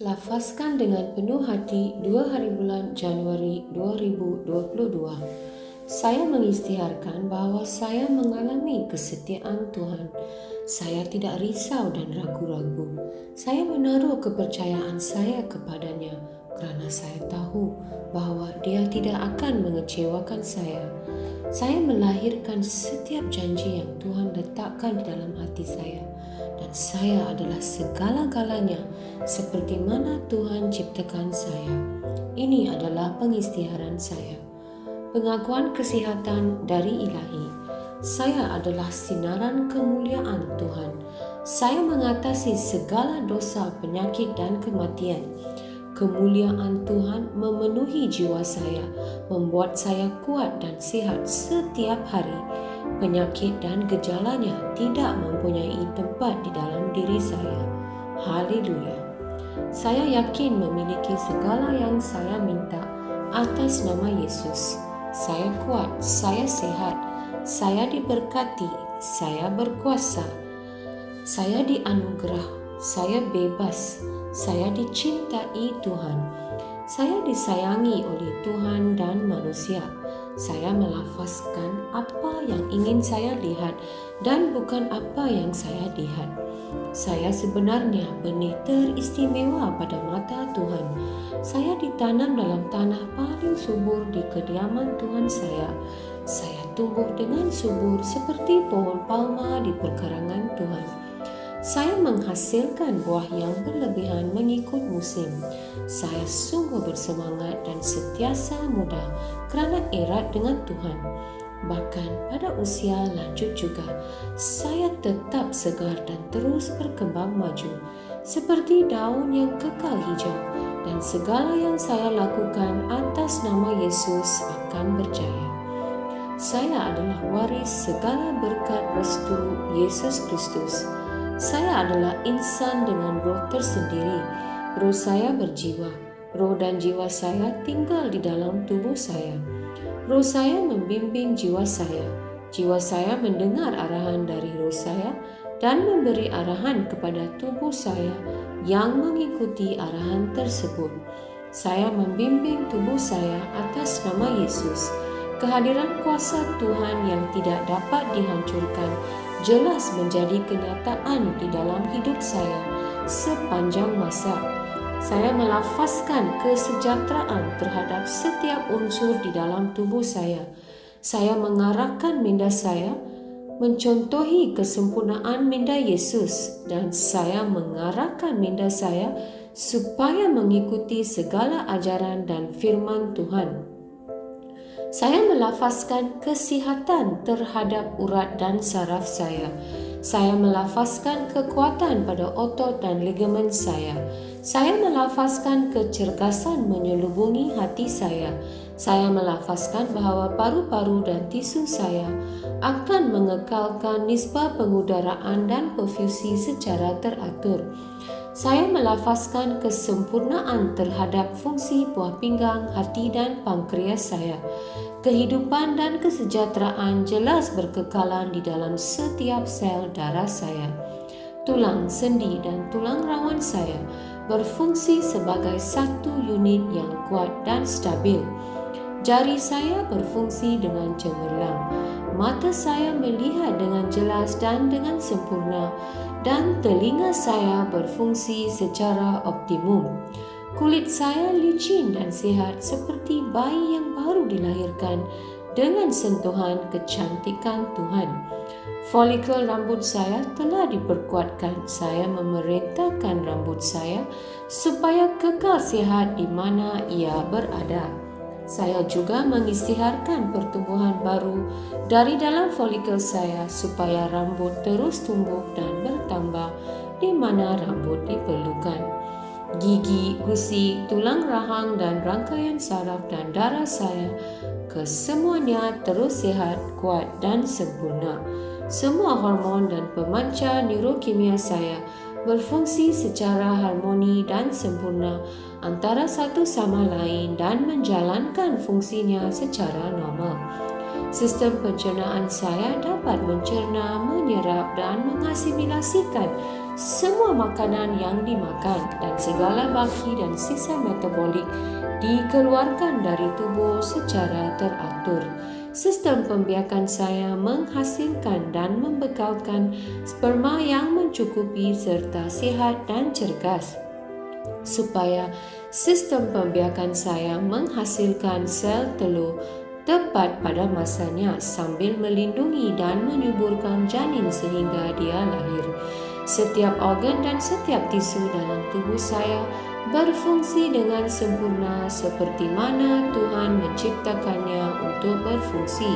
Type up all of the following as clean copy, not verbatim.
Lafazkan dengan penuh hati 2 hari bulan Januari 2022. Saya mengisytiharkan bahwa saya mengalami kesetiaan Tuhan. Saya tidak risau dan ragu-ragu. Saya menaruh kepercayaan saya kepadanya kerana saya tahu bahwa Dia tidak akan mengecewakan saya. Saya melahirkan setiap janji yang Tuhan letakkan di dalam hati saya. Dan saya adalah segala-galanya seperti mana Tuhan ciptakan saya. Ini adalah pengisytiharan saya. Pengakuan kesihatan dari Ilahi. Saya adalah sinaran kemuliaan Tuhan. Saya mengatasi segala dosa, penyakit dan kematian. Kemuliaan Tuhan memenuhi jiwa saya, membuat saya kuat dan sihat setiap hari. Penyakit dan gejalanya tidak mempunyai tempat di dalam diri saya. Haleluya. Saya yakin memiliki segala yang saya minta atas nama Yesus. Saya kuat, saya sehat, saya diberkati, saya berkuasa, saya dianugerah, saya bebas, saya dicintai Tuhan. Saya disayangi oleh Tuhan dan manusia. Saya melafazkan apa yang ingin saya lihat dan bukan apa yang saya lihat. Saya sebenarnya benih teristimewa pada mata Tuhan. Saya ditanam dalam tanah paling subur di kediaman Tuhan saya. Saya tumbuh dengan subur seperti pohon palma di perkarangan Tuhan. Saya menghasilkan buah yang berlebihan mengikut musim. Saya sungguh bersemangat dan sentiasa muda kerana erat dengan Tuhan. Bahkan pada usia lanjut juga, saya tetap segar dan terus berkembang maju, seperti daun yang kekal hijau, dan segala yang saya lakukan atas nama Yesus akan berjaya. Saya adalah waris segala berkat restu Yesus Kristus. Saya adalah insan dengan roh tersendiri. Roh saya berjiwa. Roh dan jiwa saya tinggal di dalam tubuh saya. Roh saya membimbing jiwa saya. Jiwa saya mendengar arahan dari roh saya dan memberi arahan kepada tubuh saya yang mengikuti arahan tersebut. Saya membimbing tubuh saya atas nama Yesus. Kehadiran kuasa Tuhan yang tidak dapat dihancurkan jelas menjadi kenyataan di dalam hidup saya sepanjang masa. Saya melafazkan kesejahteraan terhadap setiap unsur di dalam tubuh saya. Saya mengarahkan minda saya mencontohi kesempurnaan minda Yesus, dan saya mengarahkan minda saya supaya mengikuti segala ajaran dan firman Tuhan. Saya melafazkan kesihatan terhadap urat dan saraf saya. Saya melafazkan kekuatan pada otot dan ligamen saya. Saya melafazkan kecergasan menyelubungi hati saya. Saya melafazkan bahawa paru-paru dan tisu saya akan mengekalkan nisbah pengudaraan dan perfusi secara teratur. Saya melafazkan kesempurnaan terhadap fungsi buah pinggang, hati dan pankreas saya. Kehidupan dan kesejahteraan jelas berkekalan di dalam setiap sel darah saya. Tulang, sendi dan tulang rawan saya berfungsi sebagai satu unit yang kuat dan stabil. Jari saya berfungsi dengan cemerlang. Mata saya melihat dengan jelas dan dengan sempurna, dan telinga saya berfungsi secara optimum. Kulit saya licin dan sihat seperti bayi yang baru dilahirkan dengan sentuhan kecantikan Tuhan. Folikel rambut saya telah diperkuatkan. Saya memerintahkan rambut saya supaya kekal sihat di mana ia berada. Saya juga mengisytiharkan pertumbuhan baru dari dalam folikel saya supaya rambut terus tumbuh dan bertambah di mana rambut diperlukan. Gigi, gusi, tulang rahang dan rangkaian saraf dan darah saya kesemuanya terus sihat, kuat dan sempurna. Semua hormon dan pemancar neurokimia saya berfungsi secara harmoni dan sempurna antara satu sama lain dan menjalankan fungsinya secara normal. Sistem pencernaan saya dapat mencerna, menyerap dan mengasimilasikan Semua makanan yang dimakan dan segala baki dan sisa metabolik dikeluarkan dari tubuh secara teratur. Sistem pembiakan saya menghasilkan dan membekalkan sperma yang mencukupi serta sihat dan cergas, supaya sistem pembiakan saya menghasilkan sel telur tepat pada masanya sambil melindungi dan menyuburkan janin sehingga dia lahir. Setiap organ dan setiap tisu dalam tubuh saya berfungsi dengan sempurna seperti mana Tuhan menciptakannya untuk berfungsi,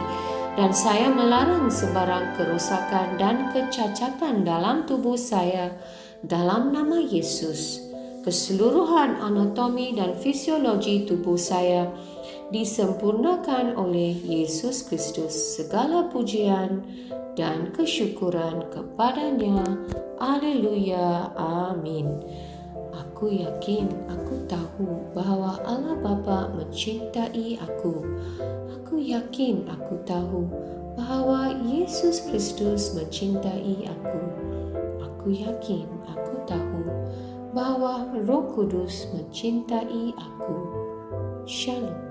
dan saya melarang sebarang kerosakan dan kecacatan dalam tubuh saya dalam nama Yesus. Keseluruhan anatomi dan fisiologi tubuh saya disempurnakan oleh Yesus Kristus. Segala pujian dan kesyukuran kepadanya. Haleluya. Amin. Aku yakin, aku tahu bahwa Allah Bapa mencintai aku. Aku yakin, aku tahu bahwa Yesus Kristus mencintai aku. Aku yakin, aku tahu bahwa Roh Kudus mencintai aku. Shalom.